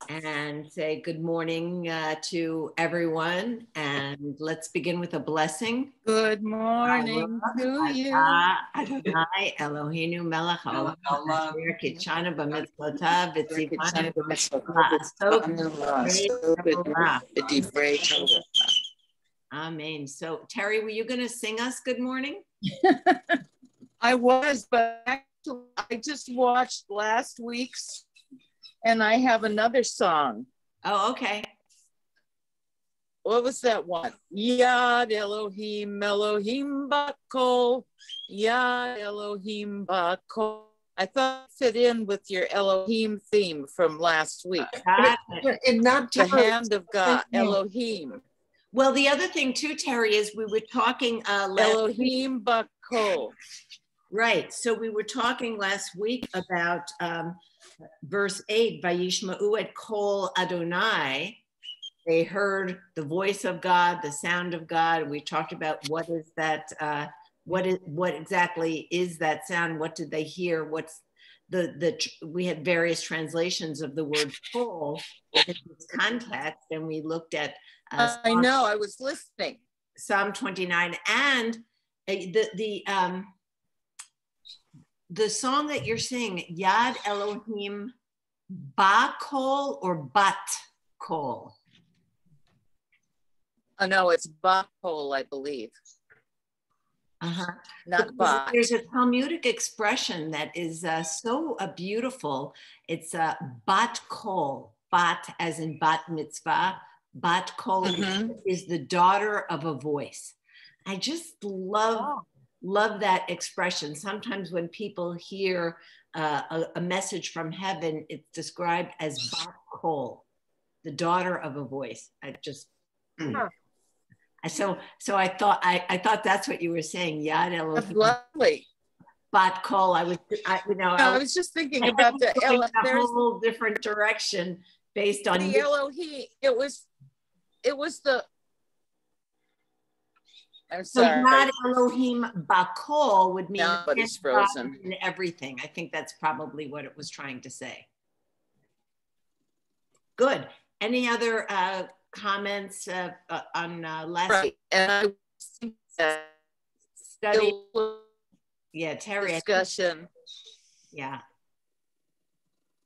and say good morning to everyone. And let's begin with a blessing. Good morning to you. Adonai Eloheinu melech haolam asher kitshanu b'mitzvotav v'tzivanu b'divrei Torah. Amen. So Terry, were you going to sing us good morning? I was, but actually I just watched last week's and I have another song. Oh, okay. What was that one? Yad Elohim, Elohim Bakol. Yad Elohim Bakol. I thought it fit in with your Elohim theme from last week. The hand of God, Elohim. Well, the other thing too, Terry, is we were talking Elohim Bakol. Right. So we were talking last week about verse 8, Vayishma'u et kol Adonai. They heard the voice of God, the sound of God. We talked about what is that, what exactly is that sound? What did they hear? What's we had various translations of the word kol in this context, and we looked at I know, I was listening. Psalm 29 and the song that you're singing, Yad Elohim Ba Kol or Bat Kol? Oh, no, it's Ba Kol, I believe. Not Ba. There's a Talmudic expression that is so beautiful. It's Bat Kol, Bat as in Bat Mitzvah. Bat Kol is the daughter of a voice. I just love that expression. Sometimes when people hear a message from heaven, it's described as Bat Kol, the daughter of a voice. I just so I thought that's what you were saying. Yad Elohim. That's lovely. Bat Kol. I was just thinking about the whole different direction based on the Elohim. It was the. I'm sorry. So Yad Elohim Bakol would mean nobody's frozen in everything. I think that's probably what it was trying to say. Good. Any other comments on last right. And I study? Yeah, Terry. Discussion. Yeah.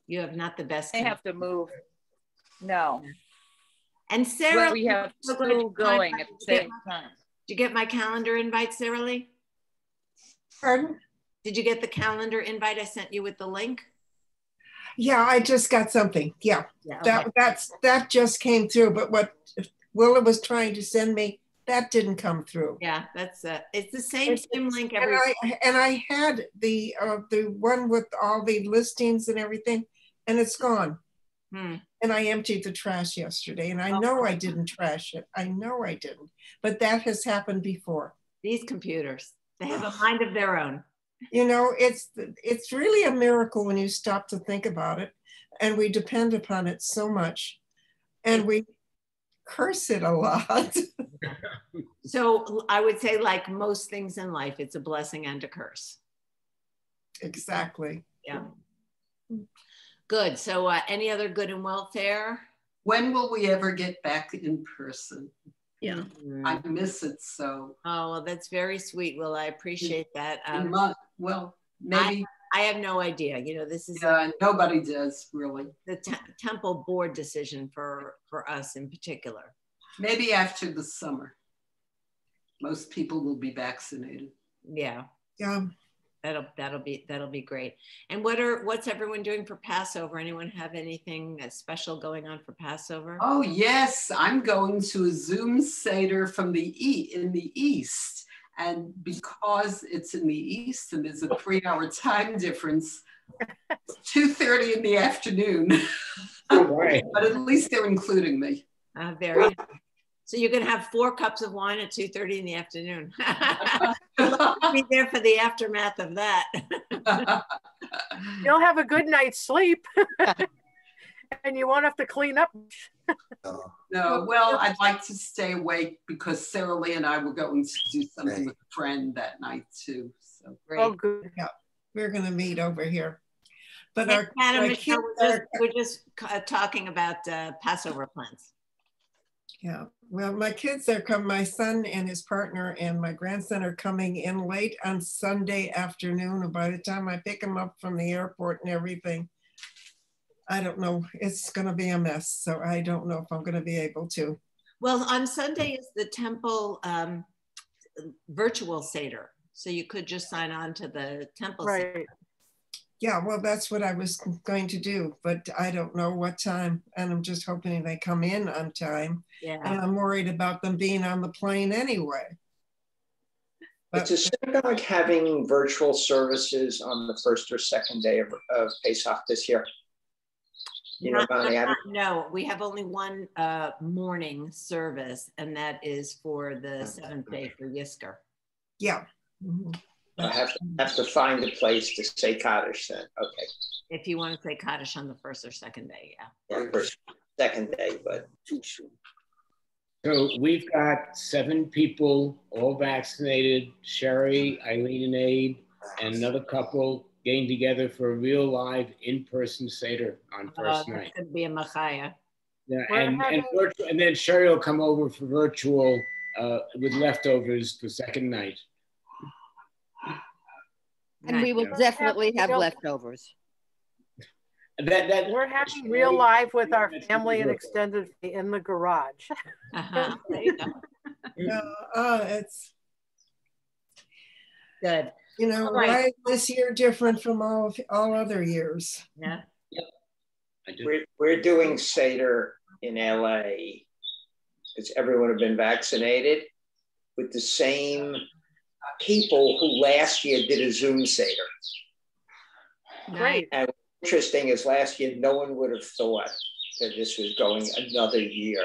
You have not the best. I have to move. No. And Sarah, well, we have two going at the same time. Did you get my calendar invite, Sarah Lee? Pardon? Did you get the calendar invite I sent you with the link? Yeah, I just got something. Yeah, okay. that just came through. But what Willa was trying to send me, that didn't come through. Yeah, that's it's the same link every. And I had the one with all the listings and everything, and it's gone. And I emptied the trash yesterday, and I know I didn't trash it. I know I didn't, but that has happened before. These computers, they have a mind of their own. You know, it's really a miracle when you stop to think about it, and we depend upon it so much, and we curse it a lot. So I would say, like most things in life, it's a blessing and a curse. Exactly. Yeah. Good. So any other good and welfare? When will we ever get back in person? Yeah. I miss it so. Oh, well, that's very sweet. Well, I appreciate that. Well, maybe. I have no idea. You know, this is nobody does really. The temple board decision for us in particular. Maybe after the summer. Most people will be vaccinated. Yeah. Yeah. That'll be great. And what's everyone doing for Passover? Anyone have anything special going on for Passover? Oh yes, I'm going to a Zoom Seder from in the East, and because it's in the East and there's a 3-hour time difference, it's 2:30 in the afternoon. Oh, right. But at least they're including me. Very nice. So you're going to have 4 cups of wine at 2:30 in the afternoon. I'll be there for the aftermath of that. You'll have a good night's sleep. And you won't have to clean up. No, well, I'd like to stay awake because Sarah Lee and I were going to do something with a friend that night too. So great. Oh, good. Yeah, we're going to meet over here. But Hey, our Adam, my Michelle, kids we're just talking about Passover plans. yeah, well, my kids are come. My son and his partner and my grandson are coming in late on Sunday afternoon. And by the time I pick them up from the airport and everything, I don't know. It's going to be a mess. So I don't know if I'm going to be able to. Well, on Sunday is the temple virtual Seder. So you could just sign on to the temple Seder. Right. Yeah, well, that's what I was going to do, but I don't know what time. And I'm just hoping they come in on time. Yeah. And I'm worried about them being on the plane anyway. But is the synagogue having virtual services on the first or second day of Pesach this year? You know, Bonnie, no, we have only one morning service, and that is for the seventh day for Yisker. Yeah. Mm-hmm. I have to find a place to say Kaddish then. Okay. If you want to say Kaddish on the first or second day, yeah. Yeah, first, second day, but. So we've got 7 people, all vaccinated, Sherry, Eileen and Abe, and another couple getting together for a real live in-person Seder on first night. It's going to be a Machaya. Yeah, and then Sherry will come over for virtual with leftovers for second night. And we will definitely have leftovers. We're having real live with our family and extended in the garage. Uh-huh. There you go. It's good. You know, right. Why is this year different from all other years? Yeah. Yep. We're doing Seder in LA because everyone have been vaccinated with the same people who last year did a Zoom Seder. Great. And what's interesting is last year, no one would have thought that this was going another year.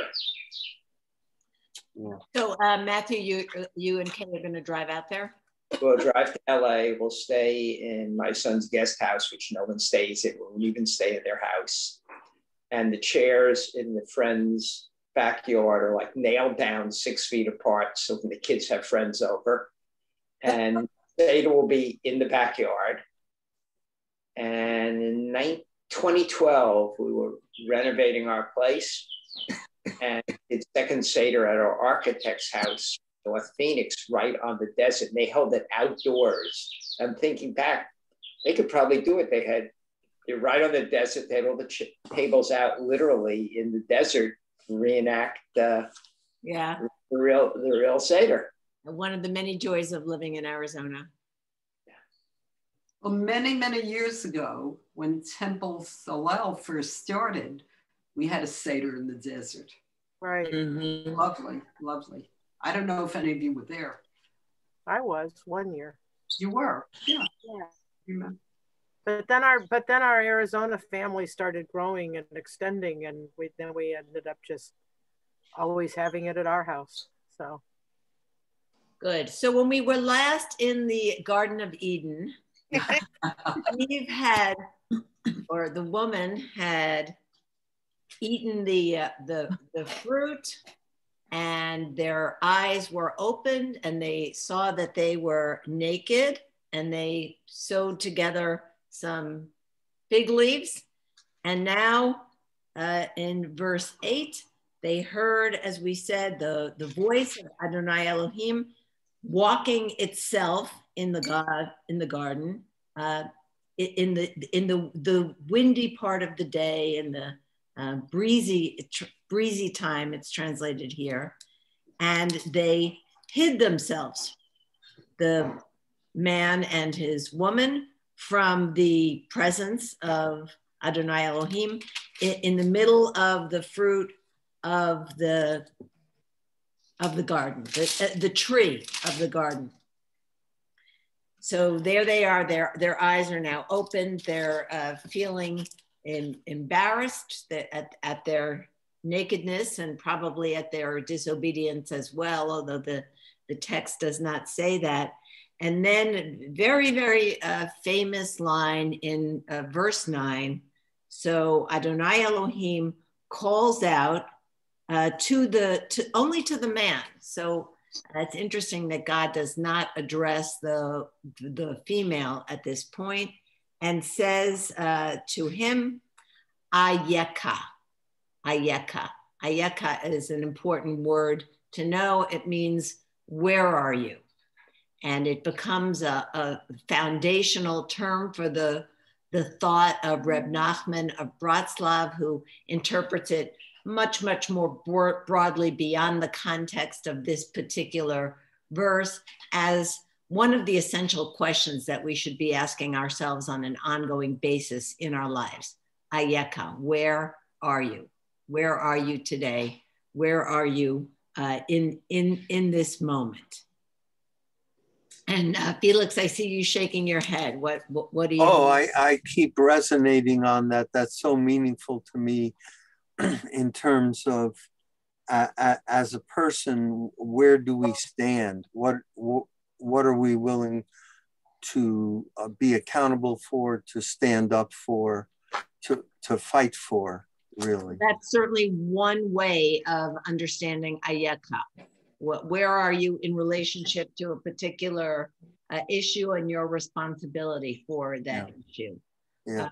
Yeah. So Matthew, you and Kay are going to drive out there? We'll drive to LA. We'll stay in my son's guest house, which no one stays at. We'll even stay at their house. And the chairs in the friends' backyard are like nailed down 6 feet apart. So when the kids have friends over, and Seder will be in the backyard. And in 2012, we were renovating our place and did second Seder at our architect's house, North Phoenix, right on the desert. And they held it outdoors. I'm thinking back, they could probably do it. They're right on the desert. They had all the tables out literally in the desert to reenact the real Seder. One of the many joys of living in Arizona. Well, many, many years ago, when Temple Solel first started, we had a Seder in the desert. Right. Mm-hmm. Lovely, lovely. I don't know if any of you were there. I was 1 year. You were, yeah. Yeah. But then our Arizona family started growing and extending, and we ended up just always having it at our house. So. Good. So when we were last in the Garden of Eden, Eve had, or the woman had eaten the fruit, and their eyes were opened, and they saw that they were naked, and they sewed together some fig leaves. And now in verse 8, they heard, as we said, the voice of Adonai Elohim walking itself in the garden, in the windy part of the day, in the breezy time, it's translated here. And they hid themselves, the man and his woman, from the presence of Adonai Elohim in the middle of the fruit of the garden, the tree of the garden. So there they are, their eyes are now opened. They're feeling embarrassed at their nakedness and probably at their disobedience as well, although the text does not say that. And then very, very famous line in verse 9. So Adonai Elohim calls out only to the man. So it's interesting that God does not address the female at this point. and says to him, Ayeka. Ayeka. Ayeka is an important word to know. It means, where are you? And it becomes a foundational term for the thought of Reb Nachman of Bratslav, who interprets it much, much more broadly beyond the context of this particular verse as one of the essential questions that we should be asking ourselves on an ongoing basis in our lives. Ayeka, where are you? Where are you today? Where are you in this moment? And Felix, I see you shaking your head. What do you? Oh, I keep resonating on that. That's so meaningful to me in terms of as a person, where do we stand? What are we willing to be accountable for, to stand up for, to fight for, really? That's certainly one way of understanding Ayeka. Where are you in relationship to a particular issue and your responsibility for that issue? Yeah.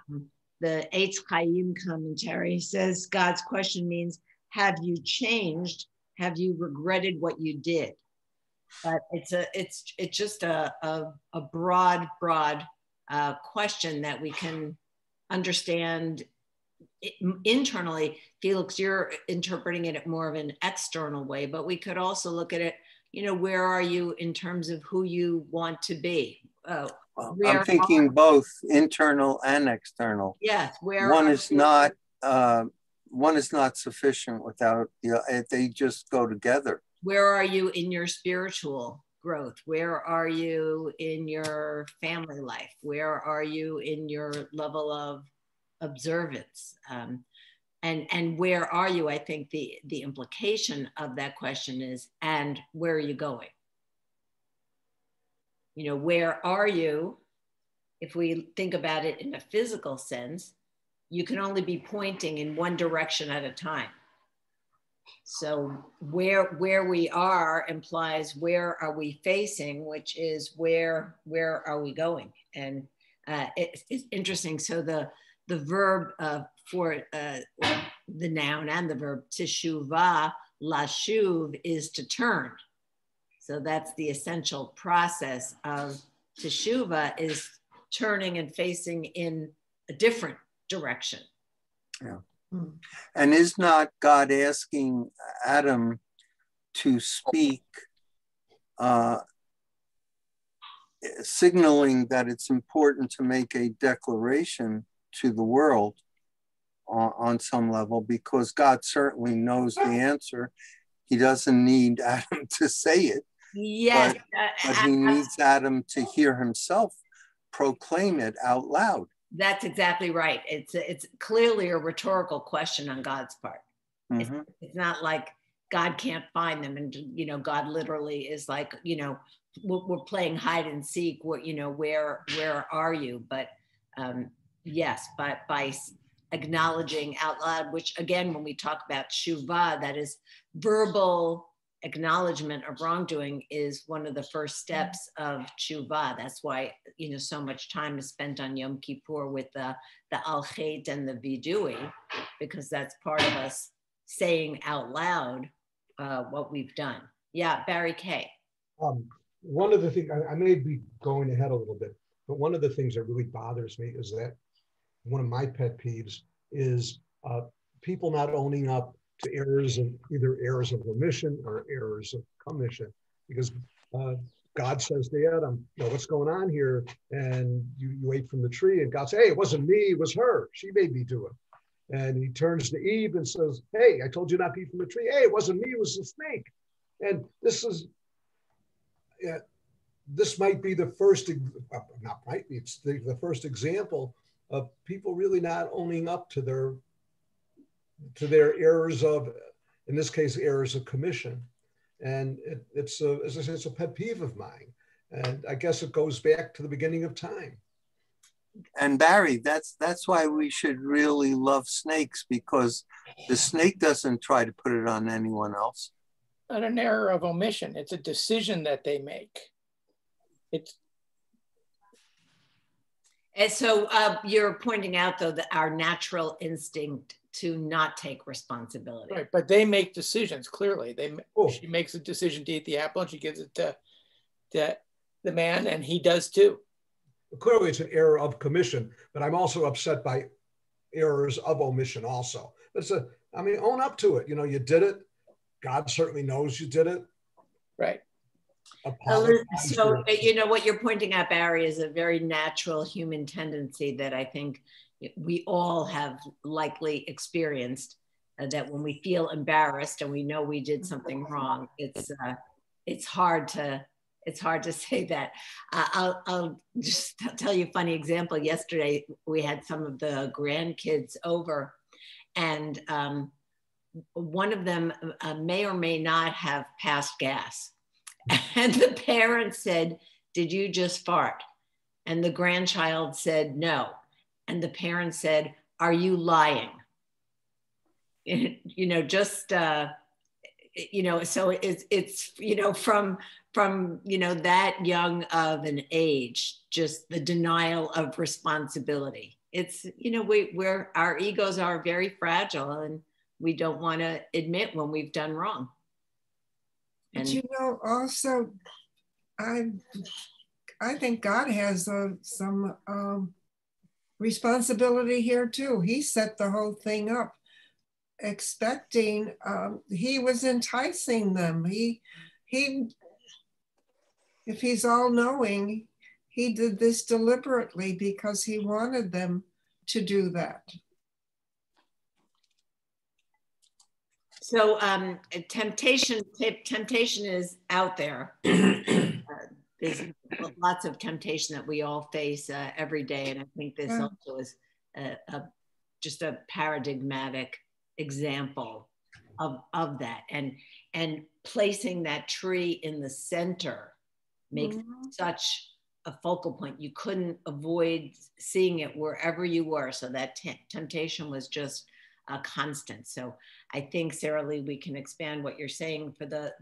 The Eitz Chaim commentary says God's question means, have you changed? Have you regretted what you did? But it's just a broad question that we can understand internally. Felix, you're interpreting it at more of an external way, but we could also look at it, where are you in terms of who you want to be? I'm thinking both internal and external. Yes, one is not sufficient without, they just go together. Where are you in your spiritual growth? Where are you in your family life? Where are you in your level of observance? And where are you? I think the implication of that question is, and where are you going? Where are you? If we think about it in a physical sense, you can only be pointing in one direction at a time. So where we are implies where are we facing, which is where are we going? And it's interesting. So the verb for the noun and the verb teshuvah, lashuv, is to turn. So that's the essential process of teshuvah, is turning and facing in a different direction. Yeah. And is not God asking Adam to speak, signaling that it's important to make a declaration to the world on some level, because God certainly knows the answer. He doesn't need Adam to say it. Yes. But he needs Adam to hear himself proclaim it out loud. That's exactly right. It's clearly a rhetorical question on God's part. Mm-hmm. It's not like God can't find them, and God literally is like, we're playing hide and seek. Where are you? But yes, by acknowledging out loud, which again, when we talk about teshuvah, that is verbal acknowledgement of wrongdoing, is one of the first steps of teshuvah. That's why so much time is spent on Yom Kippur with the al chet and the vidui, because that's part of us saying out loud what we've done. Yeah, Barry K. One of the things, I may be going ahead a little bit, but one of the things that really bothers me is that one of my pet peeves is people not owning up to errors of either errors of omission or errors of commission, because God says to Adam, what's going on here? And you ate from the tree, and God says, hey, it wasn't me, it was her. She made me do it. And he turns to Eve and says, hey, I told you not to eat from the tree. Hey, it wasn't me, it was the snake. And this might be the first, not might be, it's the first example of people really not owning up to their errors of, in this case, errors of commission. And it's as I said, it's a pet peeve of mine. And I guess it goes back to the beginning of time. And Barry, that's why we should really love snakes, because the snake doesn't try to put it on anyone else. Not an error of omission. It's a decision that they make. And so you're pointing out, though, that our natural instinct to not take responsibility. Right, but they make decisions, clearly. She makes a decision to eat the apple and she gives it to the man, and he does too. Clearly it's an error of commission, but I'm also upset by errors of omission also. Own up to it. You did it. God certainly knows you did it. Right. So, what you're pointing out, Barry, is a very natural human tendency that I think we all have likely experienced, that when we feel embarrassed and we know we did something wrong, it's hard to say that. I'll just tell you a funny example. Yesterday, we had some of the grandkids over, and one of them may or may not have passed gas. And the parent said, "Did you just fart?" And the grandchild said, "No." And the parent said, "Are you lying?" So it's from that young of an age, just the denial of responsibility. It's, our egos are very fragile and we don't want to admit when we've done wrong. And also, I think God has some responsibility here too. He set the whole thing up, expecting. He was enticing them. If he's all knowing, he did this deliberately because he wanted them to do that. So temptation is out there. There's lots of temptation that we all face every day. And I think this also is just a paradigmatic example of that. And placing that tree in the center makes such a focal point. You couldn't avoid seeing it wherever you were. So that temptation was just a constant. So I think, Sarah Lee, we can expand what you're saying for the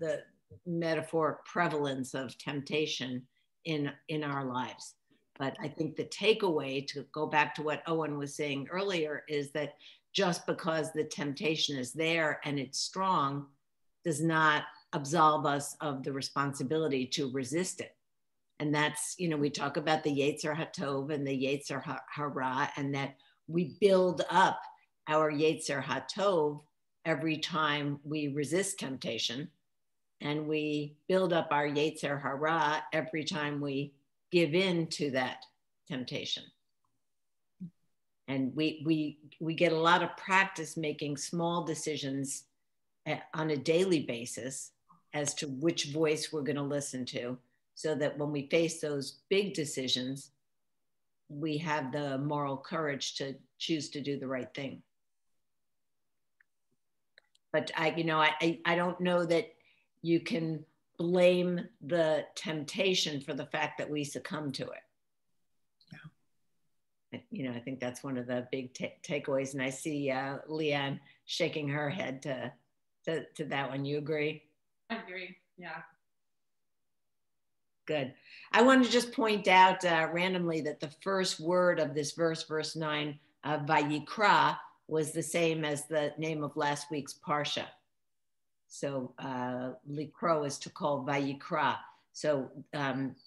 metaphoric prevalence of temptation in our lives. But I think the takeaway, to go back to what Owen was saying earlier, is that just because the temptation is there and it's strong does not absolve us of the responsibility to resist it. And that's, we talk about the Yetzer HaTov and the Yetzer Hara, and that we build up our Yetzer HaTov every time we resist temptation, and we build up our Yetzer Hara every time we give in to that temptation. And we get a lot of practice making small decisions on a daily basis as to which voice we're going to listen to, so that when we face those big decisions, we have the moral courage to choose to do the right thing. But I don't know that you can blame the temptation for the fact that we succumb to it. Yeah. I think that's one of the big takeaways. And I see Leanne shaking her head to that one. You agree? I agree. Yeah. Good. I want to just point out randomly that the first word of this verse 9, Vayikra, was the same as the name of last week's Parsha. So Likro is to call Vayikra. So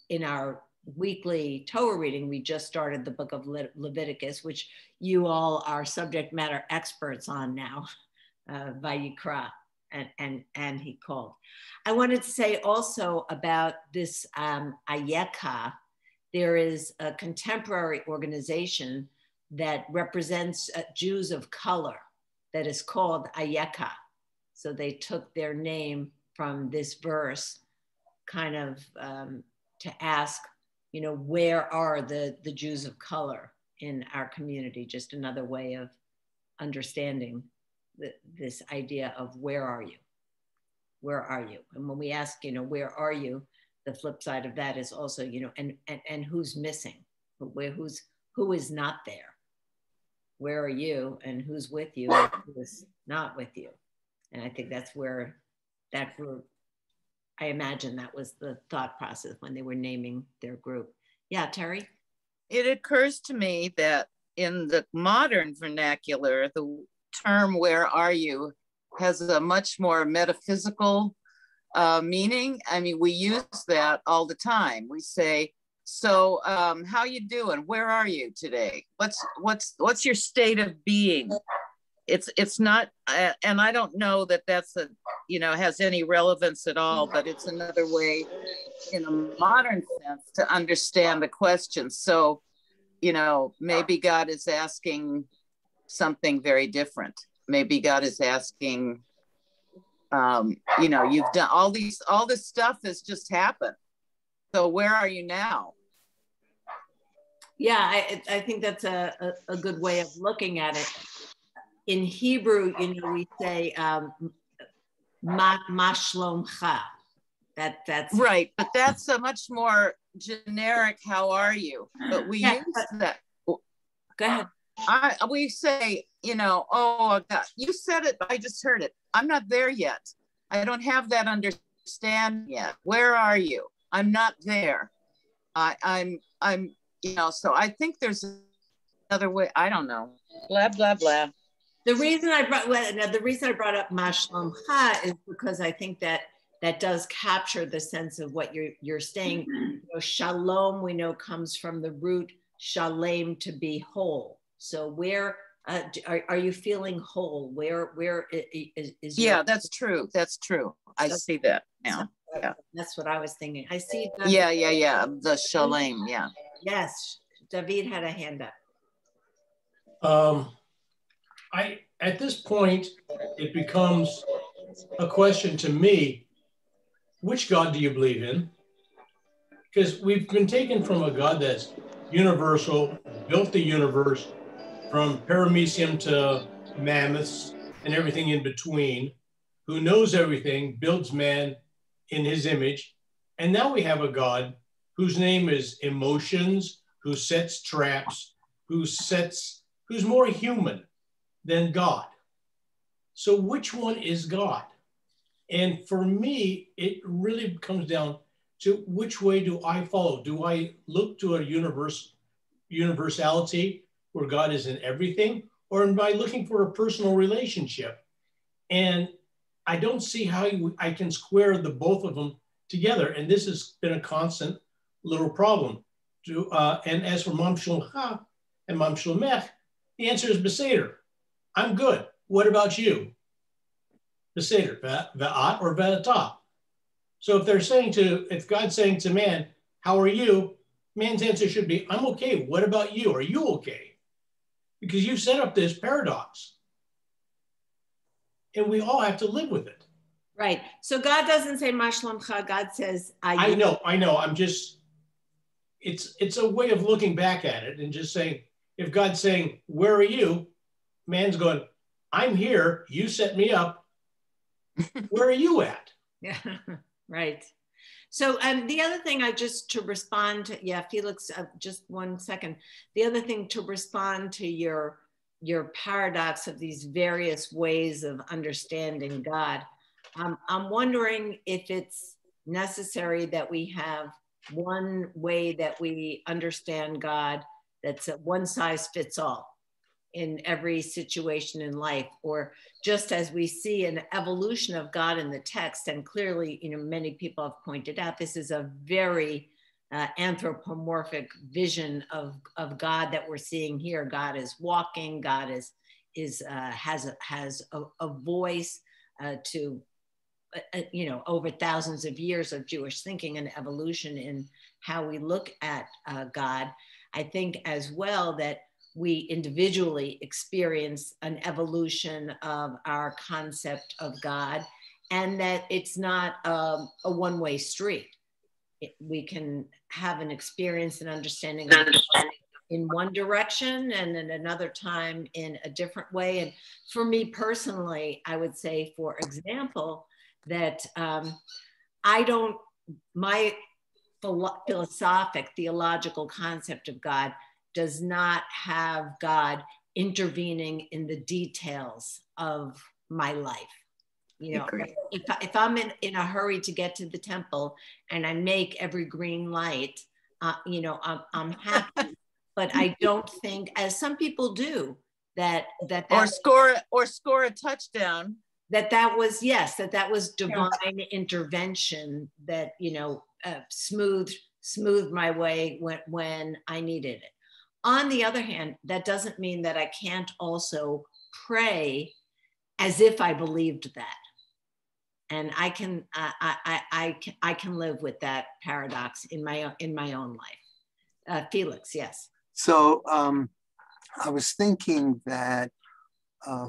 in our weekly Torah reading, we just started the book of Leviticus, which you all are subject matter experts on now, Vayikra, and he called. I wanted to say also about this Ayeka. There is a contemporary organization that represents Jews of color that is called Ayeka. So they took their name from this verse, kind of to ask, where are the Jews of color in our community? Just another way of understanding this idea of where are you? Where are you? And when we ask, where are you? The flip side of that is also, and who's missing? Who is not there? Where are you, and who's with you, and who is not with you? And I think that's where that group, I imagine that was the thought process when they were naming their group. Yeah, Terry? It occurs to me that in the modern vernacular, the term "where are you" has a much more metaphysical meaning. I mean, we use that all the time. We say, "So, how you doing? Where are you today? What's your state of being?" It's not, and I don't know that that's has any relevance at all, but it's another way in a modern sense to understand the question. So, maybe God is asking something very different. Maybe God is asking, you've done all this stuff has just happened. So where are you now? Yeah, I think that's a good way of looking at it. In Hebrew, we say ma shlomcha. That's right, but that's a much more generic "how are you?" But we use that. Go ahead. We say, oh God, you said it, but I just heard it. I'm not there yet. I don't have that understanding yet. Where are you? I'm not there. I'm so I think there's another way. I don't know. Blah, blah, blah. The reason I brought up ma shlomcha is because I think that does capture the sense of what you're saying. Shalom, we know, comes from the root shalem, to be whole. So where are you feeling whole? Where is yeah, that's true. That's true. I see that now. Yeah. That's what I was thinking. I see. Yeah. The shalem. Yeah. Yes. David had a hand up. At this point, it becomes a question to me, which God do you believe in? Because we've been taken from a God that's universal, built the universe from paramecium to mammoths and everything in between, who knows everything, builds man in his image. And now we have a God whose name is emotions, who sets traps, who's more human than God. So which one is God? And for me, it really comes down to which way do I follow? Do I look to a universality where God is in everything? Or am I looking for a personal relationship? And I don't see how I can square the both of them together. And this has been a constant little problem. And as for Mam Shlomcha and Mam Shlomech, the answer is Beseder. I'm good. What about you? Beseder, Ve'at or Ve'atah. So if God's saying to man, how are you? Man's answer should be, I'm okay. What about you? Are you okay? Because you've set up this paradox. And we all have to live with it. Right. So God doesn't say Ma Shlomcha. God says, I know. I'm just, it's a way of looking back at it and just saying, if God's saying, where are you? Man's going, I'm here. You set me up. Where are you at? Yeah, right. So the other thing to respond to, Felix, just 1 second. The other thing to respond to your paradox of these various ways of understanding God, I'm wondering if it's necessary that we have one way that we understand God that's a one size fits all in every situation in life, or just as we see an evolution of God in the text, and clearly, many people have pointed out, this is a very anthropomorphic vision of God that we're seeing here. God is walking. God has a voice to over thousands of years of Jewish thinking and evolution in how we look at God. I think as well that we individually experience an evolution of our concept of God, and that it's not a one-way street. We can have an experience and understanding of God in one direction and then another time in a different way. And for me personally, I would say, for example, that my theological concept of God does not have God intervening in the details of my life. If I'm in a hurry to get to the temple and I make every green light, I'm happy but I don't think, as some people do, that or score a touchdown. That was divine intervention that, smoothed my way when I needed it. On the other hand, that doesn't mean that I can't also pray as if I believed that. And I can live with that paradox in my own life. Felix, yes. So I was thinking that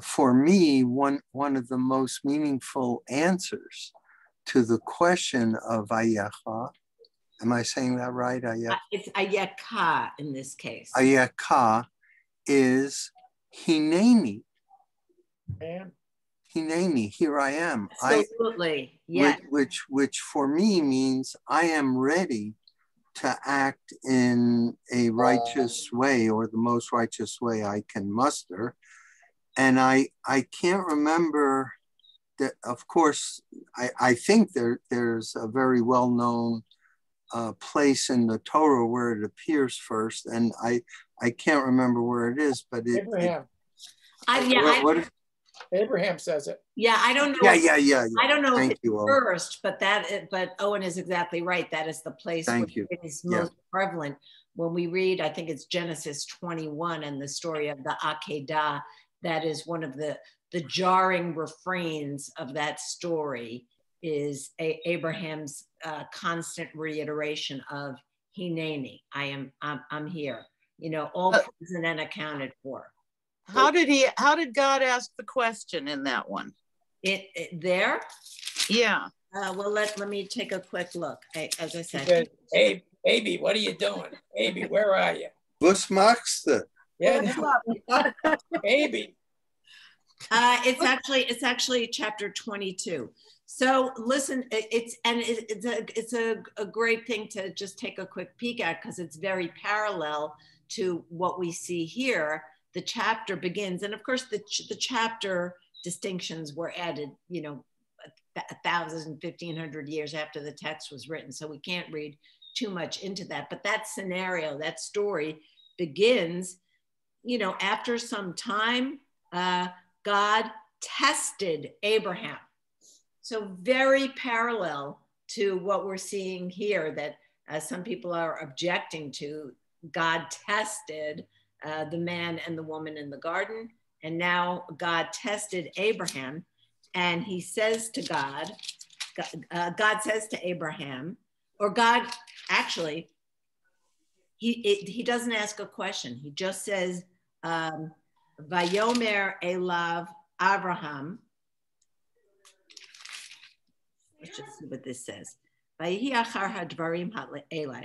for me, one of the most meaningful answers to the question of Ayacha, am I saying that right? It's Ayaka in this case. Ayaka is Hineni. Hineni, here I am. Absolutely, yes. Which for me means I am ready to act in a righteous way, or the most righteous way I can muster. And I can't remember that, of course, I think there's a very well-known place in the Torah where it appears first, and I can't remember where it is, but Abraham. Abraham says it. Yeah, I don't know. Yeah. I don't know Thank if it's first, but Owen is exactly right. That is the place where it is most prevalent. When we read, I think it's Genesis 21 and the story of the Akedah, that is one of the jarring refrains of that story is Abraham's constant reiteration of Hineni, I'm here, all present and accounted for. How did God ask the question in that one? It there? Yeah. Well, let me take a quick look. As I said, he said, hey, baby, what are you doing? Baby, where are you? Was machst du? Yeah, baby. It's actually chapter 22. So listen, it's a great thing to just take a quick peek at, because it's very parallel to what we see here. The chapter begins, and of course the chapter distinctions were added, 1,000, 1,500 years after the text was written. So we can't read too much into that. But that scenario, that story begins, after some time, God tested Abraham. So very parallel to what we're seeing here, that some people are objecting to. God tested the man and the woman in the garden. And now God tested Abraham, and he says to God says to Abraham, or God, actually, he doesn't ask a question. He just says, Vayomer Elav Abraham. Let's just see what this says. It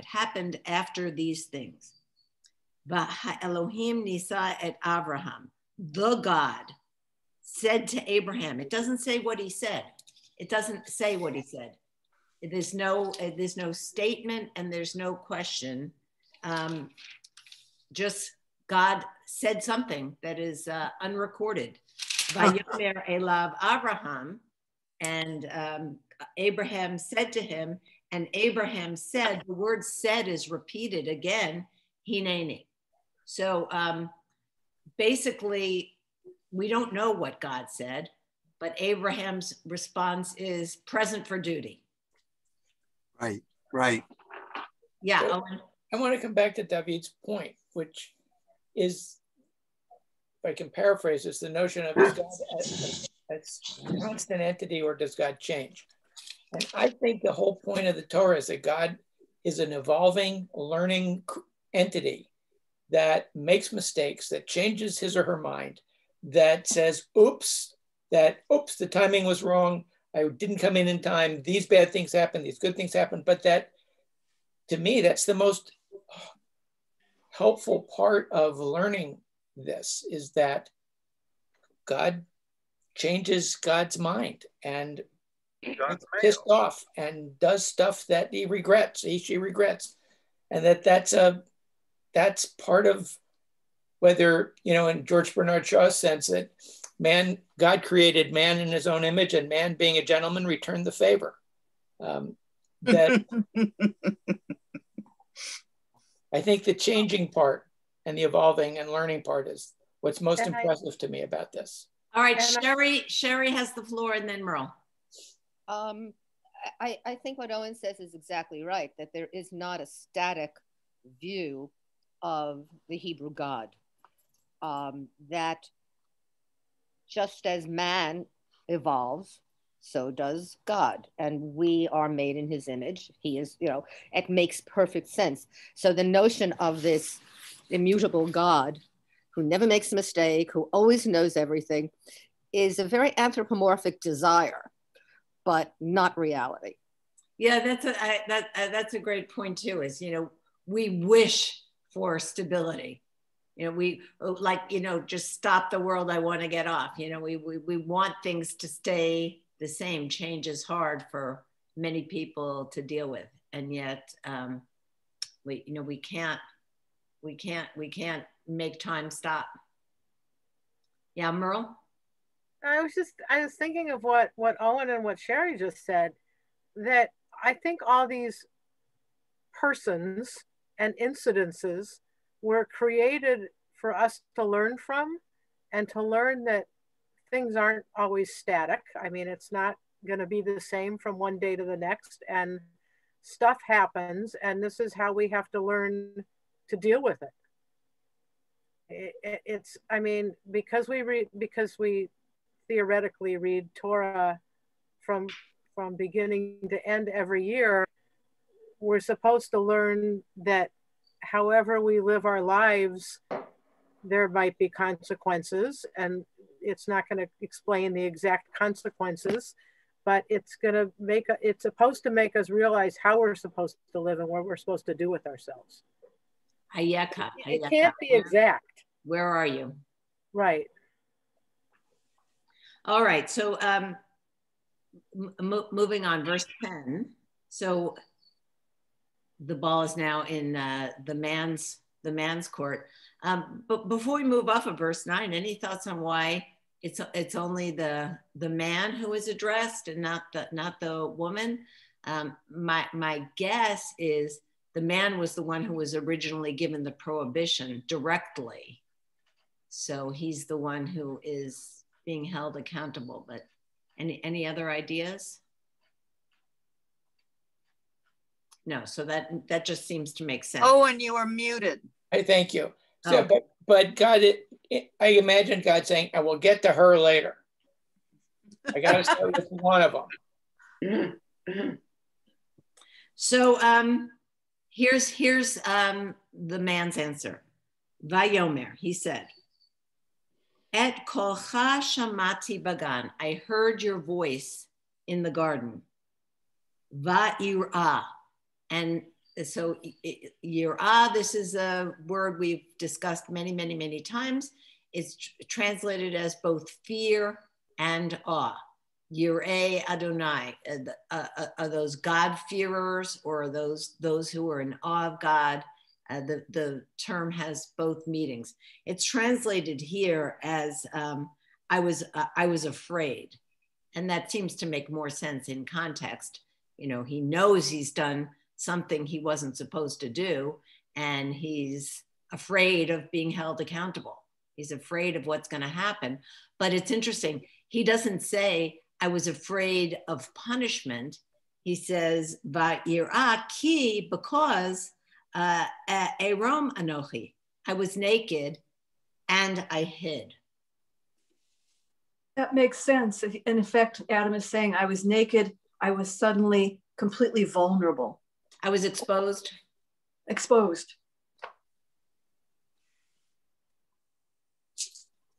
happened after these things. Elohim nisa et Abraham. The God said to Abraham. It doesn't say what he said. It doesn't say what he said. There's no statement and there's no question. Just God said something that is unrecorded. Vayomer Elav Abraham, and Abraham said to him, and Abraham said, the word said is repeated again, Hineni. So basically, we don't know what God said, but Abraham's response is present for duty. Right. Yeah. So I want to come back to David's point, which is, if I can paraphrase this, the notion of is God a constant entity, or does God change? And I think the whole point of the Torah is that God is an evolving, learning entity that makes mistakes, that changes his or her mind, that says, oops, the timing was wrong. I didn't come in time. These bad things happen. These good things happen. But that, to me, that's the most helpful part of learning this, is that God changes God's mind and gets pissed off and does stuff that she regrets. And that's part of, whether, in George Bernard Shaw's sense, that God created man in his own image, and man, being a gentleman, returned the favor. That I think the changing part and the evolving and learning part is what's most impressive to me about this. All right, Sherry has the floor, and then Merle. I think what Owen says is exactly right, that there is not a static view of the Hebrew God. That just as man evolves, so does God. And we are made in his image. He is, it makes perfect sense. So the notion of this immutable God who never makes a mistake, who always knows everything, is a very anthropomorphic desire, but not reality. Yeah, that's a great point too, is, we wish for stability. We just stop the world, I want to get off. We want things to stay the same. Change is hard for many people to deal with. And yet we can't make time stop. Yeah, Merle? I was thinking of what Owen and what Sherry just said, that I think all these persons and incidences were created for us to learn from, and to learn that things aren't always static. I mean, it's not going to be the same from one day to the next, and stuff happens, and this is how we have to learn to deal with it. It's, I mean, because we theoretically read Torah from beginning to end every year, we're supposed to learn that however we live our lives, there might be consequences, and it's not going to explain the exact consequences, but it's supposed to make us realize how we're supposed to live and what we're supposed to do with ourselves. It can't be exact. Where are you? Right. All right, so moving on, verse 10. So the ball is now in the man's court. But before we move off of verse 9, any thoughts on why it's only the man who is addressed and not the woman? My guess is the man was the one who was originally given the prohibition directly, so he's the one who is being held accountable. But any other ideas? No, so that just seems to make sense. Oh, and you are muted. I thank you. So, but God, I imagine God saying, "I will get to her later. I got to start with one of them." So here's the man's answer. Vayomer, he said, "Et kolcha shamati bagan." I heard your voice in the garden. Va'ira. And so yirah, this is a word we've discussed many, many, many times. It's translated as both fear and awe. Yireh Adonai, are those God-fearers, or are those who are in awe of God? The term has both meanings. It's translated here as I was afraid. And that seems to make more sense in context. He knows he's done something he wasn't supposed to do, and he's afraid of being held accountable. He's afraid of what's going to happen. But it's interesting. He doesn't say, I was afraid of punishment. He says, Va'ira ki, because erom anochi, I was naked and I hid. That makes sense. In effect, Adam is saying, I was naked. I was suddenly completely vulnerable. I was exposed. Exposed.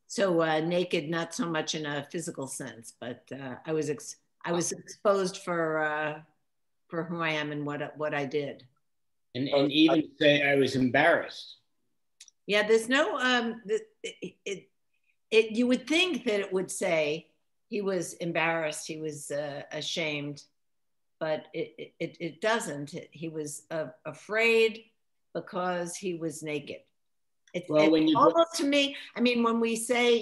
So naked, not so much in a physical sense, but I was exposed for who I am and what I did. And even say I was embarrassed. Yeah, there's no. You would think that it would say he was embarrassed, he was ashamed. But it doesn't. He was afraid because he was naked. It's almost to me, I mean, when we say,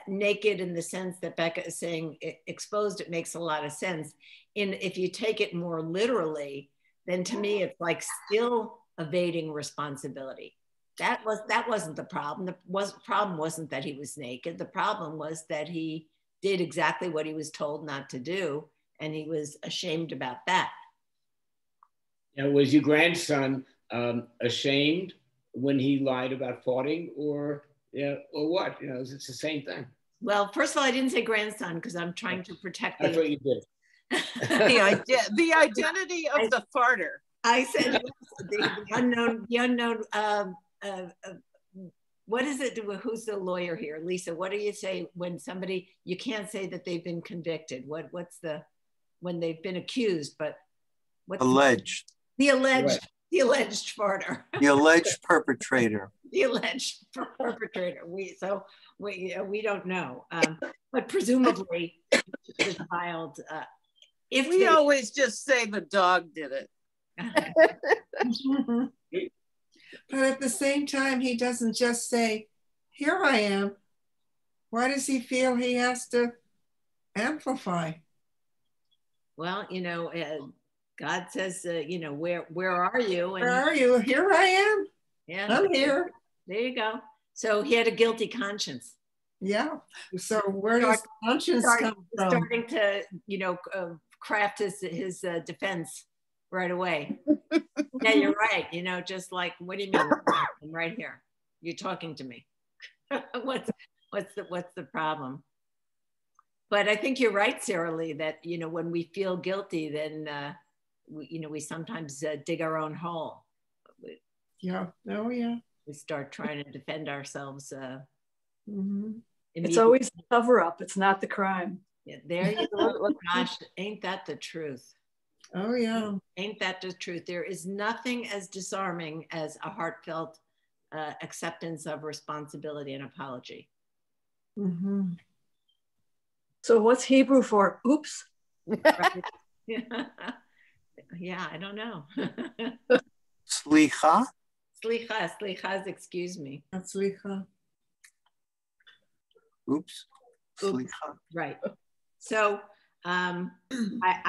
naked in the sense that Becca is saying exposed, it makes a lot of sense. If you take it more literally, then to me, it's like still evading responsibility. That wasn't the problem. The problem wasn't that he was naked. The problem was that he did exactly what he was told not to do, and he was ashamed about that. Now, was your grandson ashamed when he lied about farting, or what? You know, it's the same thing. Well, first of all, I didn't say grandson because I'm trying to protect. I thought you did. The identity of the farter. I said the unknown. What is it? Who's the lawyer here, Lisa? What do you say when somebody, you can't say that they've been convicted? What's the, when they've been accused, but what's alleged? The alleged farter. The alleged perpetrator. The alleged perpetrator. We don't know, but presumably the child. If we always just say the dog did it. But at the same time, he doesn't just say, "Here I am." Why does he feel he has to amplify? Well, God says, where are you? And where are you? Here I am. Yeah, I'm here. There you go. So he had a guilty conscience. Yeah. So where does conscience come from? Starting to, craft his defense right away. Yeah, you're right. Just like, what do you mean? I'm right here. You're talking to me. What's the problem? But I think you're right, Sarah Lee, that, when we feel guilty, then, we sometimes dig our own hole. Yeah. Oh, yeah. We start trying to defend ourselves. It's always the cover up. It's not the crime. Yeah, there you go. Gosh, ain't that the truth? Oh, yeah. Ain't that the truth? There is nothing as disarming as a heartfelt acceptance of responsibility and apology. Mm-hmm. So what's Hebrew for oops? Yeah, I don't know. Slicha? Slicha is excuse me. Slicha. Oops. Slicha. Right. So I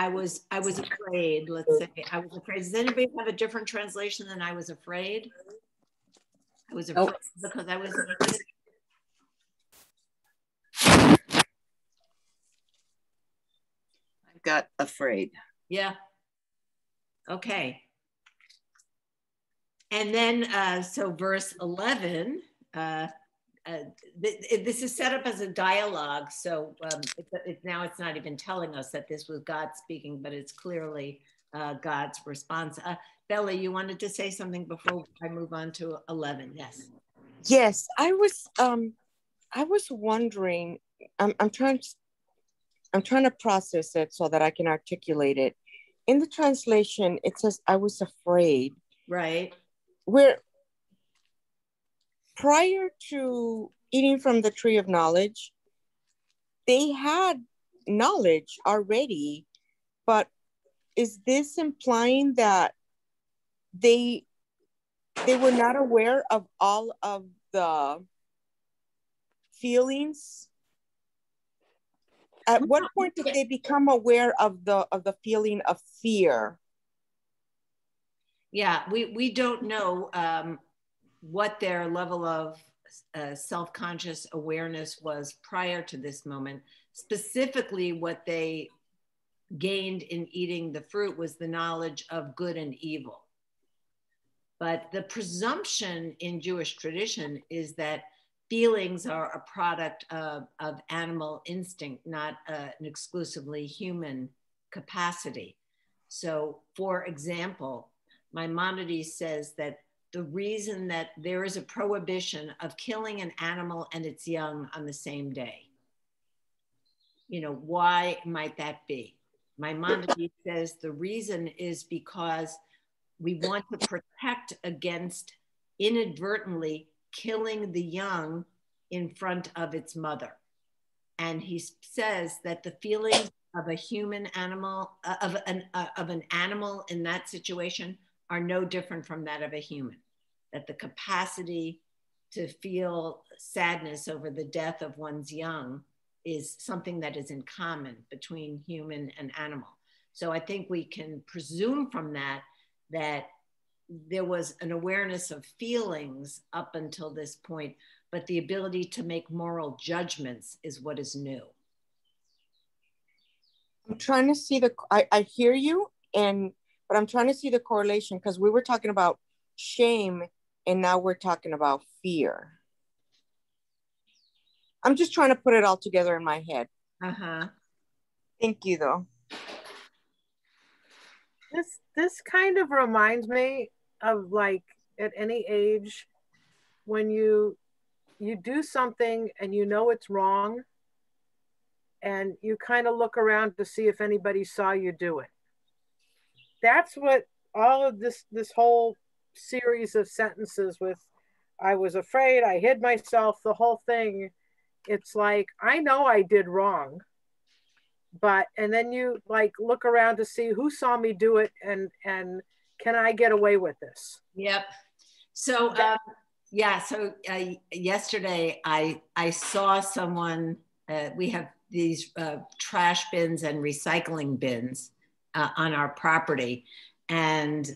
was afraid, let's say. I was afraid. Does anybody have a different translation than I was afraid? I was afraid because I was afraid. I've got afraid. Yeah. Okay. And then, so verse 11, this is set up as a dialogue. So now it's not even telling us that this was God speaking, but it's clearly God's response. Bella, you wanted to say something before I move on to 11? Yes. Yes, I was wondering. I'm trying to process it so that I can articulate it. In the translation, it says, "I was afraid." Right. Where prior to eating from the tree of knowledge, they had knowledge already, but is this implying that they were not aware of all of the feelings? At what point did they become aware of the feeling of fear? Yeah, we don't know what their level of self-conscious awareness was prior to this moment. Specifically, what they gained in eating the fruit was the knowledge of good and evil. But the presumption in Jewish tradition is that feelings are a product of animal instinct, not an exclusively human capacity. So, for example, Maimonides says that the reason that there is a prohibition of killing an animal and its young on the same day, why might that be? Maimonides says the reason is because we want to protect against inadvertently killing the young in front of its mother. And he says that the feelings of a human animal, of an animal in that situation are no different from that of a human. That the capacity to feel sadness over the death of one's young is something that is in common between human and animal. So I think we can presume from that there was an awareness of feelings up until this point, but the ability to make moral judgments is what is new. I'm trying to see I hear you, but I'm trying to see the correlation, because we were talking about shame and now we're talking about fear. I'm just trying to put it all together in my head. Uh-huh. Thank you, though. This kind of reminds me of, like, at any age, when you do something and you know it's wrong, and you kind of look around to see if anybody saw you do it. That's what all of this whole series of sentences with, I was afraid, I hid myself, the whole thing. It's like, I know I did wrong, and then you like look around to see who saw me do it, and can I get away with this? Yep. So yesterday I saw someone, we have these trash bins and recycling bins on our property. And,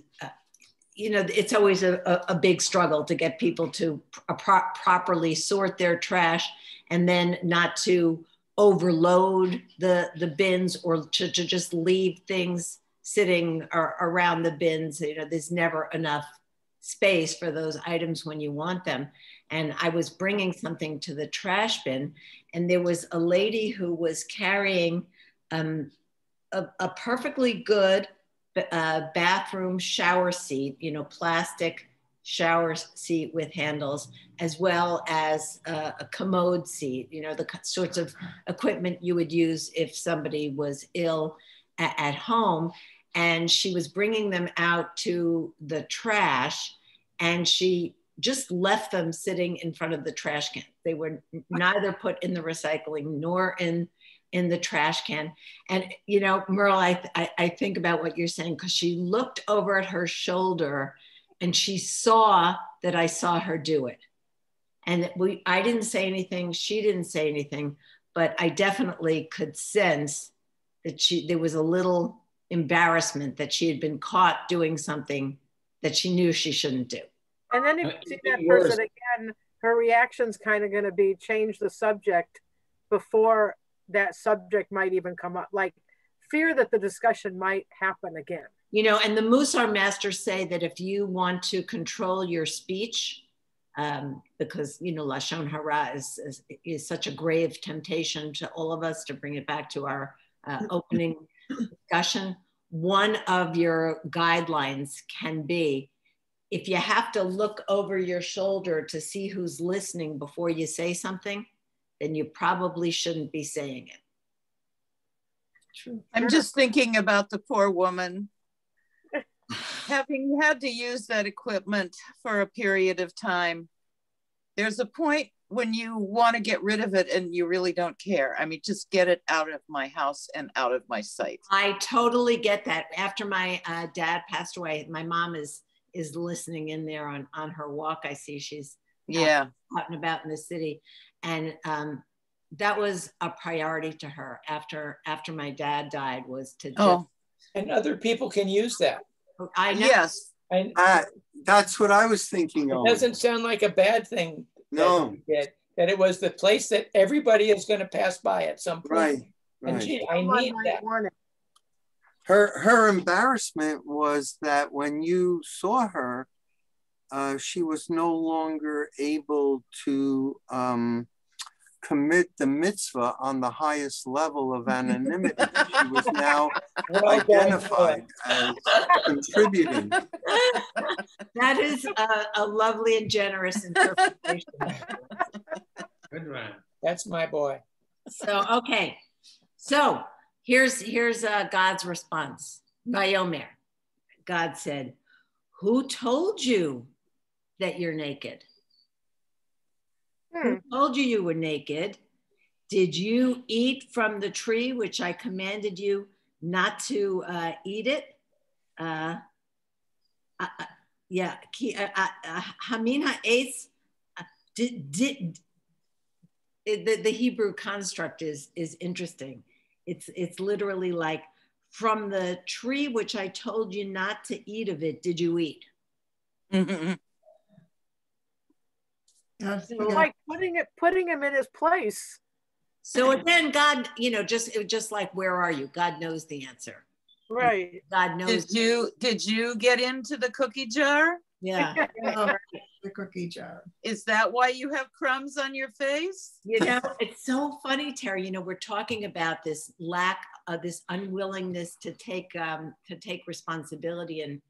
it's always a big struggle to get people to properly sort their trash, and then not to overload the bins, or to just leave things sitting around the bins. There's never enough space for those items when you want them. And I was bringing something to the trash bin, and there was a lady who was carrying a perfectly good bathroom shower seat, plastic shower seat with handles, as well as a commode seat, the sorts of equipment you would use if somebody was ill at home. And she was bringing them out to the trash, and she just left them sitting in front of the trash can. They were neither put in the recycling nor in the trash can. And, Merle, I think about what you're saying, because she looked over at her shoulder and she saw that I saw her do it. And I didn't say anything, she didn't say anything, but I definitely could sense that there was a little embarrassment that she had been caught doing something that she knew she shouldn't do. And then if you see that person again, her reaction's kind of going to be change the subject before that subject might even come up, like fear that the discussion might happen again. And the Musar masters say that if you want to control your speech, because, Lashon Hara is such a grave temptation to all of us, to bring it back to our opening discussion, one of your guidelines can be, if you have to look over your shoulder to see who's listening before you say something, then you probably shouldn't be saying it. True. I'm just thinking about the poor woman having had to use that equipment for a period of time. There's a point when you want to get rid of it and you really don't care. I mean, just get it out of my house and out of my sight. I totally get that. After my dad passed away, my mom is listening in there on her walk. I see she's out and about in the city. And that was a priority to her after my dad died, was to just... And other people can use that. I know. Yes. That's what I was thinking of. It doesn't sound like a bad thing. No. That it was the place that everybody is going to pass by at some point. Right. And gee, I need that. Her embarrassment was that when you saw her, she was no longer able to commit the mitzvah on the highest level of anonymity. She was now identified as contributing. That is a lovely and generous interpretation. Good one. That's my boy. So, okay. So here's God's response. Vayomer. God said, who told you that you're naked? Who told you were naked? Did you eat from the tree which I commanded you not to eat it? Hamin ha'etz. The Hebrew construct is interesting. It's literally like, from the tree which I told you not to eat of it, did you eat? Like putting him in his place. So again, God, just like, where are you? God knows the answer. Right. God knows. Did you get into the cookie jar? Yeah. The cookie jar. Is that why you have crumbs on your face? It's so funny, Terry. We're talking about this lack of this unwillingness to take responsibility, and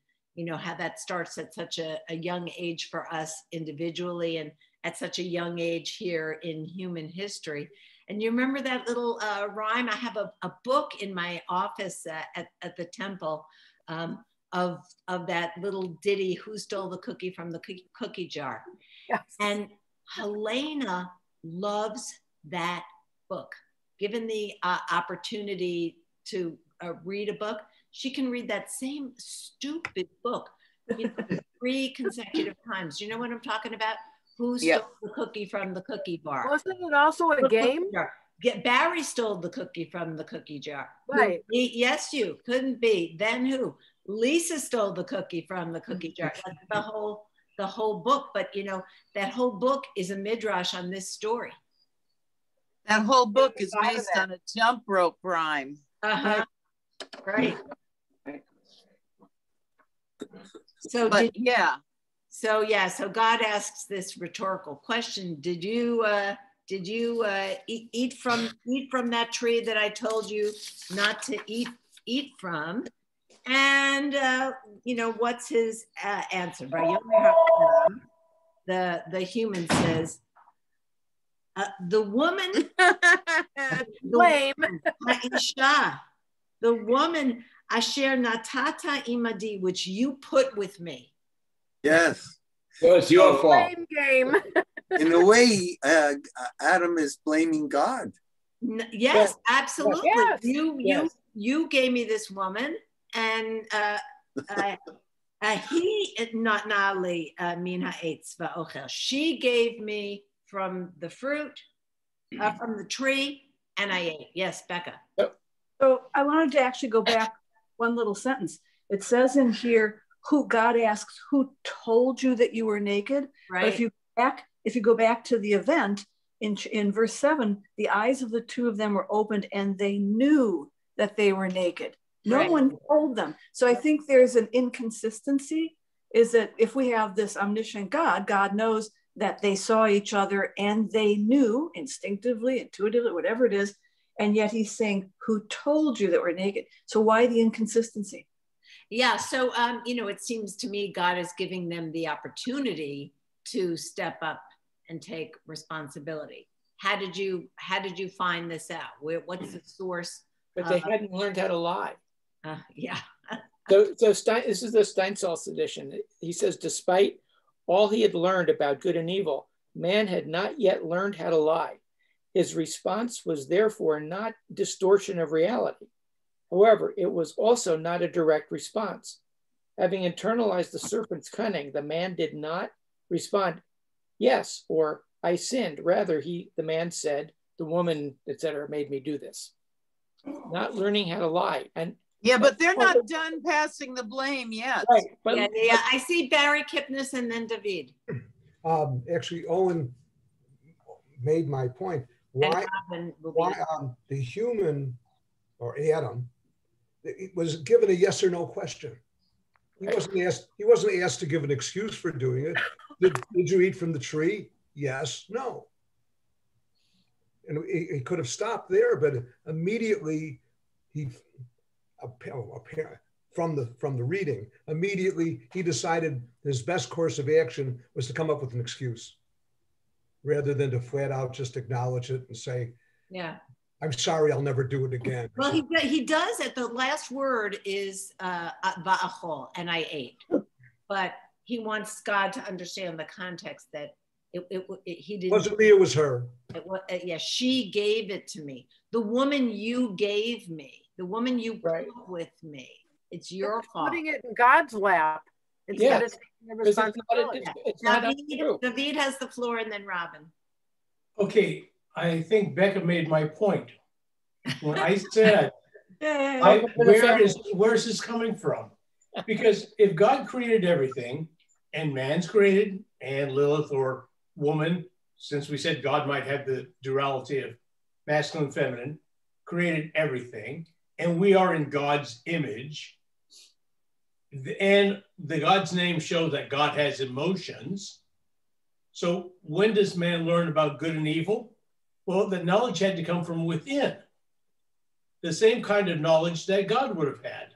how that starts at such a young age for us individually, and at such a young age here in human history. And you remember that little rhyme? I have a book in my office at the temple of that little ditty, "Who Stole the Cookie from the Cookie Jar?" Yes. And Helena loves that book. Given the opportunity to read a book, she can read that same stupid book 3 consecutive times. You know what I'm talking about? Who stole the cookie from the cookie bar? Wasn't it also a game? Barry stole the cookie from the cookie jar. Right. Yes, you. Couldn't be. Then who? Lisa stole the cookie from the cookie jar. That's the whole book. But that whole book is a midrash on this story. That whole book is based on a jump rope rhyme. Right. So God asks this rhetorical question: Did you eat from that tree that I told you not to eat from? And what's his answer? The human says, the woman, the woman asher natata imadi, which you put with me. Yes. So it's your fault. Blame game. In a way, Adam is blaming God. Yes, absolutely. Yes. You gave me this woman, and she gave me from the fruit, from the tree, and I ate. Yes, Becca. So I wanted to actually go back one little sentence. It says in here, who God asks, who told you that you were naked? Right. But if you go back to the event in verse 7, the eyes of the two of them were opened and they knew that they were naked. No one told them. So I think there's an inconsistency, is that if we have this omniscient God, God knows that they saw each other and they knew instinctively, intuitively, whatever it is, and yet he's saying, who told you that we're naked? So why the inconsistency? Yeah, so it seems to me God is giving them the opportunity to step up and take responsibility. How did you find this out? What's the source? But they hadn't learned how to lie. Yeah. So this is the Steinsaltz edition. He says, despite all he had learned about good and evil, man had not yet learned how to lie. His response was therefore not distortion of reality. However, it was also not a direct response. Having internalized the serpent's cunning, the man did not respond, yes, or I sinned. Rather, the man said, the woman, etc., made me do this. Not learning how to lie. And yeah, but they're not done passing the blame yet. Right. But, yeah. I see Barry Kipnis and then David. Actually, Owen made my point. Why the human, or Adam, was given a yes or no question. He wasn't asked to give an excuse for doing it. Did you eat from the tree? Yes, no. And he could have stopped there, but immediately from the reading, immediately he decided his best course of action was to come up with an excuse, rather than to flat out just acknowledge it and say, yeah, I'm sorry, I'll never do it again. Well, he does it. The last word is va'achol, and I ate. But he wants God to understand the context that he didn't. Wasn't me, it was her. Yeah, she gave it to me. The woman you gave me, the woman you put with me. It's your fault. Putting it in God's lap instead of taking the responsibility. David has the floor, and then Robin. Okay, I think Becca made my point. When I said, where's this coming from? Because if God created everything and man's created, and Lilith, or woman, since we said God might have the duality of masculine and feminine, created everything, and we are in God's image. And the God's name shows that God has emotions. So when does man learn about good and evil? Well, the knowledge had to come from within. The same kind of knowledge that God would have had.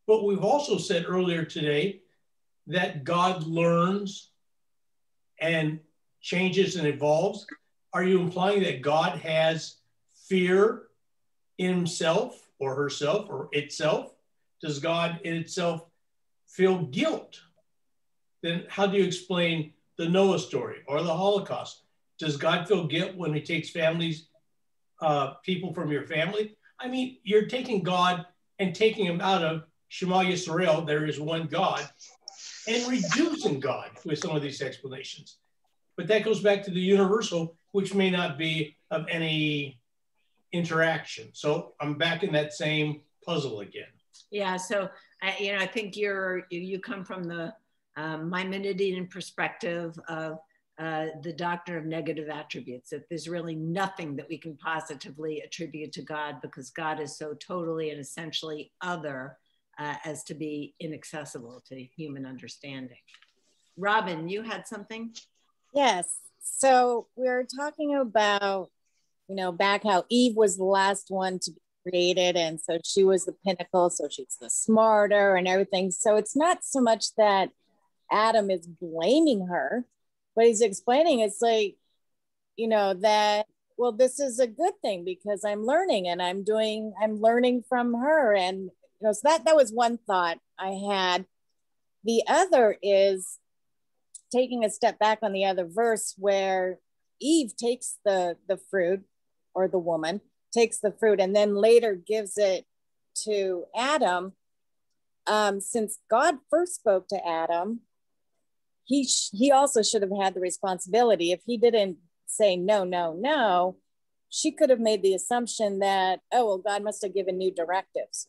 But we've also said earlier today that God learns and changes and evolves. Are you implying that God has fear in himself or herself or itself? Does God in itself feel guilt? Then how do you explain the Noah story or the Holocaust? Does God feel guilt when he takes families, people from your family? I mean, you're taking God and taking him out of Shema Yisrael, there is one God, and reducing God with some of these explanations. But that goes back to the universal, which may not be of any interaction. So I'm back in that same puzzle again. Yeah, so I think you come from the Maimonidean perspective of the doctrine of negative attributes, that there's really nothing that we can positively attribute to God because God is so totally and essentially other as to be inaccessible to human understanding. Robin, you had something? Yes. So we were talking about, back how Eve was the last one to be created. And so she was the pinnacle. So she's the smarter and everything. So it's not so much that Adam is blaming her, but he's explaining it's like, that, well, this is a good thing because I'm learning and I'm learning from her. And, so that was one thought I had. The other is taking a step back on the other verse where Eve takes the fruit, or the woman takes the fruit and then later gives it to Adam. Since God first spoke to Adam, he also should have had the responsibility. If he didn't say no, no, no, she could have made the assumption that, oh, well, God must have given new directives,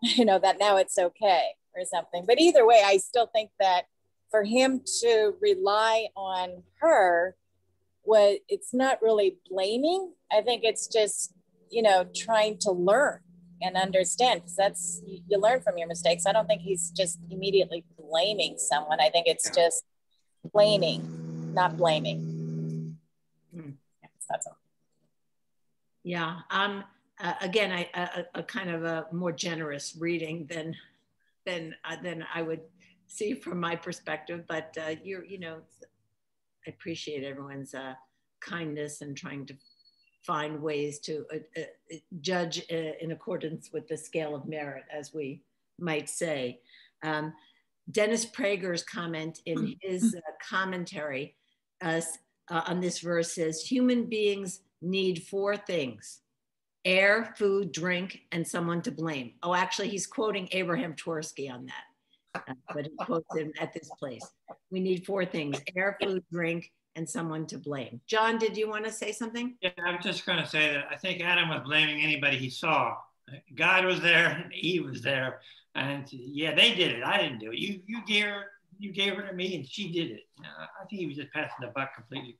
that now it's okay or something. But either way, I still think that for him to rely on her, it's not really blaming. I think it's just, trying to learn and understand, because that's, you learn from your mistakes. I don't think he's just immediately blaming someone. I think it's just explaining, not blaming. That's all. Yeah. Again, a kind of a more generous reading than I would see from my perspective, but I appreciate everyone's kindness and trying to find ways to judge in accordance with the scale of merit, as we might say. Dennis Prager's comment in his commentary on this verse says, human beings need 4 things: air, food, drink, and someone to blame. Oh, actually, he's quoting Abraham Tversky on that, but he quotes him at this place. We need 4 things: air, food, drink, and someone to blame. John, did you want to say something? Yeah, I'm just going to say that I think Adam was blaming anybody he saw. God was there and Eve was there, and yeah, they did it. I didn't do it. You gave her to me, and she did it. I think he was just passing the buck completely.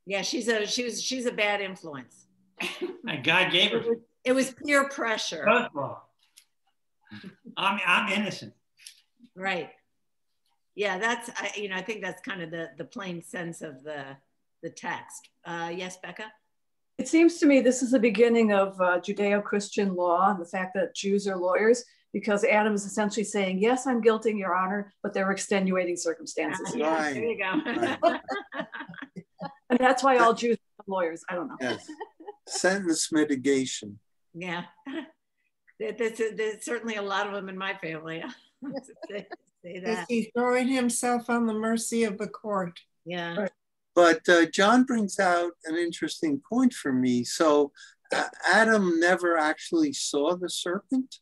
Yeah, she's a bad influence. And God gave her. It was peer pressure. Both wrong. I'm innocent. Right. Yeah, I think that's kind of the plain sense of the text. Yes, Becca? It seems to me this is the beginning of Judeo-Christian law and the fact that Jews are lawyers, because Adam is essentially saying, yes, I'm guilty, Your Honor, but there were extenuating circumstances. Yeah, there you go. Right. And that's why all Jews are lawyers. I don't know. Yes. Sentence mitigation. Yeah. There's certainly a lot of them in my family. Say that. He's throwing himself on the mercy of the court. Yeah. Right. But John brings out an interesting point for me. So Adam never actually saw the serpent?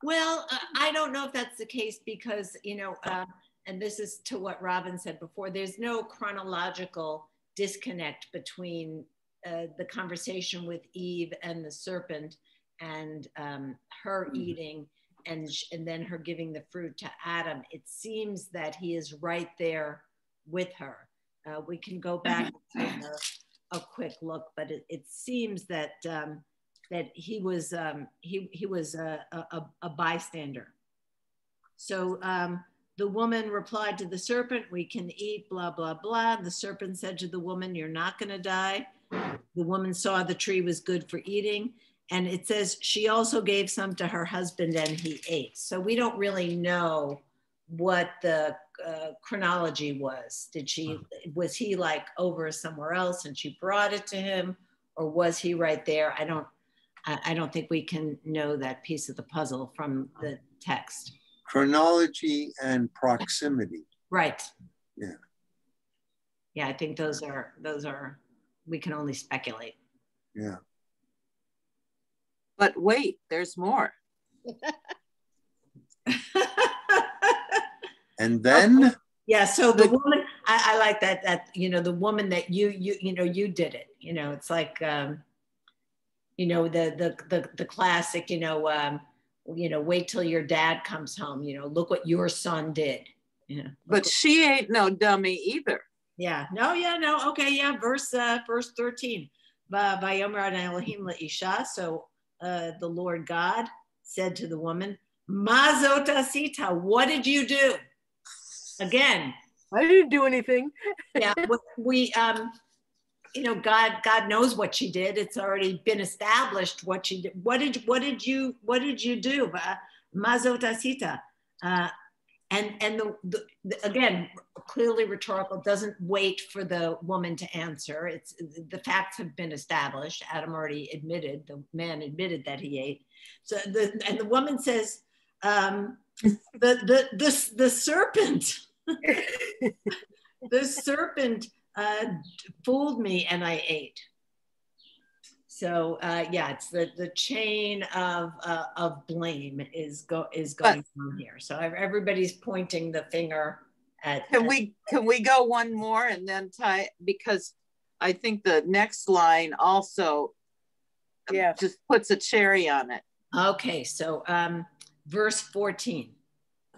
Well, I don't know if that's the case because, and this is to what Robin said before, there's no chronological disconnect between the conversation with Eve and the serpent and her eating and then her giving the fruit to Adam, it seems that he is right there with her. We can go back and take a quick look, but it seems that that he was a bystander. So the woman replied to the serpent, "We can eat, blah, blah, blah." The serpent said to the woman, "You're not going to die." The woman saw the tree was good for eating. And it says she also gave some to her husband and he ate. So we don't really know what the chronology was. Was he like over somewhere else and she brought it to him, or was he right there? I don't think we can know that piece of the puzzle from the text. Chronology and proximity. Right. Yeah. Yeah, I think those are, we can only speculate. Yeah. But wait, there's more. And then? Yeah, so the woman, I like that, the woman that you did it. It's like, the classic, wait till your dad comes home, look what your son did. Yeah. But she ain't no dummy either. Yeah, no, okay, yeah, verse 13. Vayomer Elohim la'isha, so the Lord God said to the woman, Ma zot asita, what did you do? Again, I didn't do anything. Yeah, we God knows what she did. It's already been established what she did. What did you do? Ma zot asita. And the again, clearly rhetorical, doesn't wait for the woman to answer. It's the facts have been established. Adam already admitted, the man admitted that he ate. So the woman says, the serpent, the serpent fooled me and I ate. So it's the chain of blame is going on here. So everybody's pointing the finger at. Can we go one more and then tie, because I think the next line also just puts a cherry on it. Okay, so verse 14.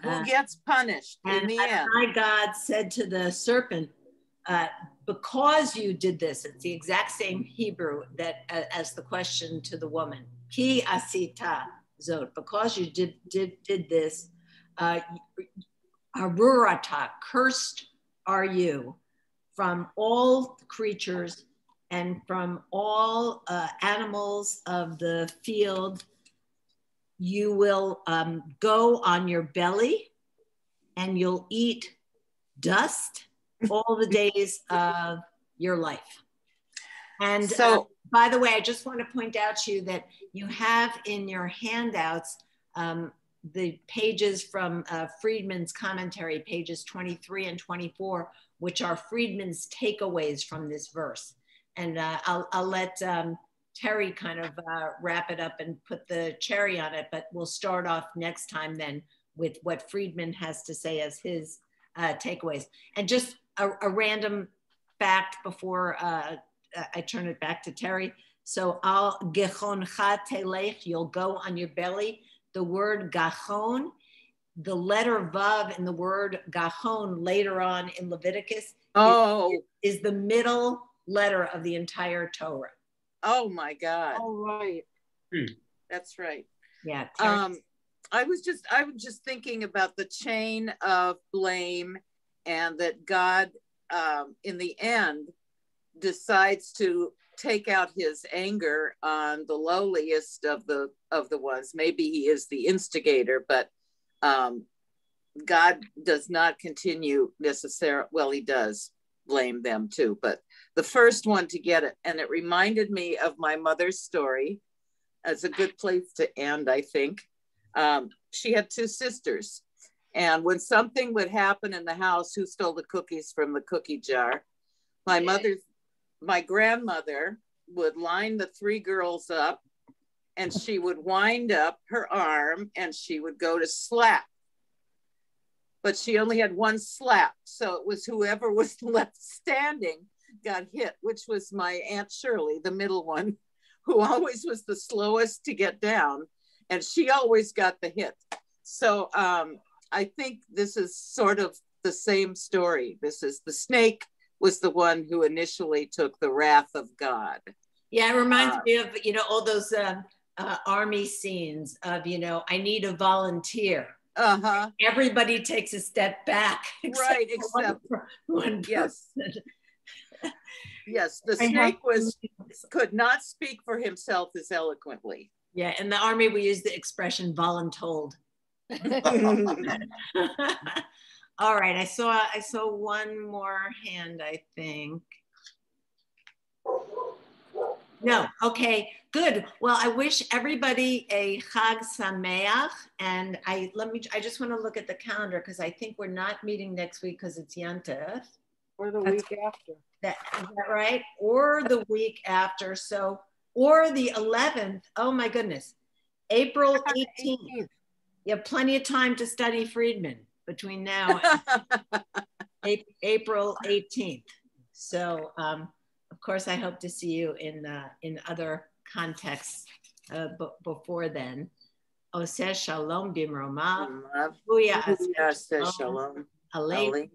Who gets punished in the end? My God said to the serpent, because you did this, it's the exact same Hebrew that as the question to the woman. Ki asita zot, because you did this, arurata, cursed are you from all creatures and from all animals of the field. You will go on your belly and you'll eat dust all the days of your life. And so, by the way, I just want to point out to you that you have in your handouts the pages from Friedman's commentary, pages 23 and 24, which are Friedman's takeaways from this verse. And I'll let Terry kind of wrap it up and put the cherry on it, but we'll start off next time then with what Friedman has to say as his takeaways. And just a random fact before I turn it back to Terry. So al gechoncha telech, you'll go on your belly. The word gachon, the letter vav in the word gachon later on in Leviticus is the middle letter of the entire Torah. Oh my God. All right. That's right. Yeah. I was just thinking about the chain of blame, and that God in the end decides to take out his anger on the lowliest of the ones. Maybe he is the instigator, but God does not continue necessarily. Well, he does blame them too, but the first one to get it. And it reminded me of my mother's story. It's a good place to end, I think. She had two sisters. And when something would happen in the house, who stole the cookies from the cookie jar? My grandmother would line the three girls up, and she would wind up her arm and she would go to slap. But she only had one slap. So it was whoever was left standing got hit, which was my Aunt Shirley, the middle one, who always was the slowest to get down. and she always got the hit. So I think this is sort of the same story. This is the snake was the one who initially took the wrath of God. Yeah, it reminds me of, you know, all those army scenes of, you know, I need a volunteer. Everybody takes a step back. Right, except one yes. Yes, the snake could not speak for himself as eloquently. Yeah, in the army we use the expression voluntold. All right, I saw one more hand, I think. No, okay, good. Well, I wish everybody a Chag Sameach, and I just want to look at the calendar because I think we're not meeting next week because it's Yontif. Or the week after. Is that right? Or the week after. So, or the 11th. Oh my goodness, April 18th. You have plenty of time to study Friedman between now and April 18th. So, of course, I hope to see you in other contexts before then. Oseh shalom bimromav. Huya aseh shalom. Alein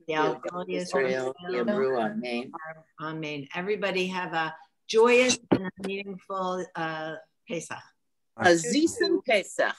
Israel Yamru. Amen. Amen. Everybody have a joyous and a meaningful Pesach. Azizim Pesach.